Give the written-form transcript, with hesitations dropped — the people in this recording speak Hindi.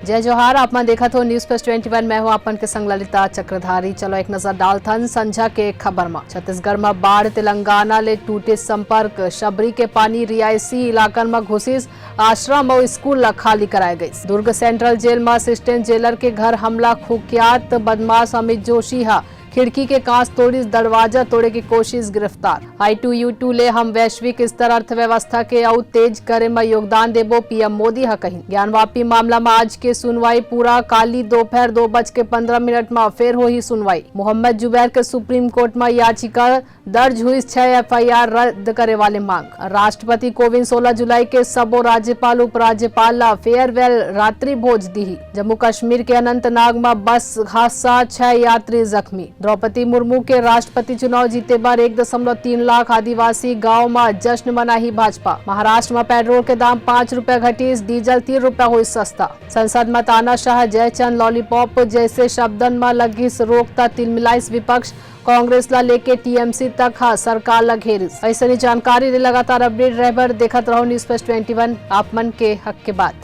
जय जोहार। आप मन देखा हो न्यूज प्लस 21। मैं हूँ आपन के संग ललिता चक्रधारी। चलो एक नजर डालथन संझा के खबर में। छत्तीसगढ़ में बाढ़, तेलंगाना ले टूटे संपर्क, शबरी के पानी रियायसी इलाकन में घुसिस, आश्रम और स्कूल ला खाली कराए गई। दुर्ग सेंट्रल जेल में असिस्टेंट जेलर के घर हमला, कुख्यात बदमाश अमित जोशी हा खिड़की के कांच तोड़ी, दरवाजा तोड़े की कोशिश, गिरफ्तार। I2U2 ले हम वैश्विक स्तर अर्थव्यवस्था के और तेज करे में योगदान देबो, पीएम मोदी हा कही। ज्ञानवापी मामला में आज के सुनवाई पूरा, काली दोपहर 2:15 में फिर हो ही सुनवाई। मोहम्मद जुबैर के सुप्रीम कोर्ट में याचिका दर्ज हुई, 6 FIR रद्द करे वाले मांग। राष्ट्रपति कोविंद 16 जुलाई के सबो राज्यपाल उपराज्यपाल ला फेयरवेल रात्रि भोज दी। जम्मू कश्मीर के अनंतनाग में बस हादसा, 6 यात्री जख्मी। द्रौपदी मुर्मू के राष्ट्रपति चुनाव जीते बार 1.3 लाख आदिवासी गांव में जश्न मनाही भाजपा। महाराष्ट्र में पेट्रोल के दाम 5 रुपया घटी, डीजल 3 रुपया हुई सस्ता। संसद में तानाशाह जयचंद लॉलीपॉप जैसे शब्दन में लगी रोकता, तिलमिलाइस विपक्ष। कांग्रेस ला लेके TMC तक हा सरकार ला घेरिस। ऐसी जानकारी ले लगातार अपडेट रहबर देखत रहो न्यूज प्लस 21, आप मन के हक के बात।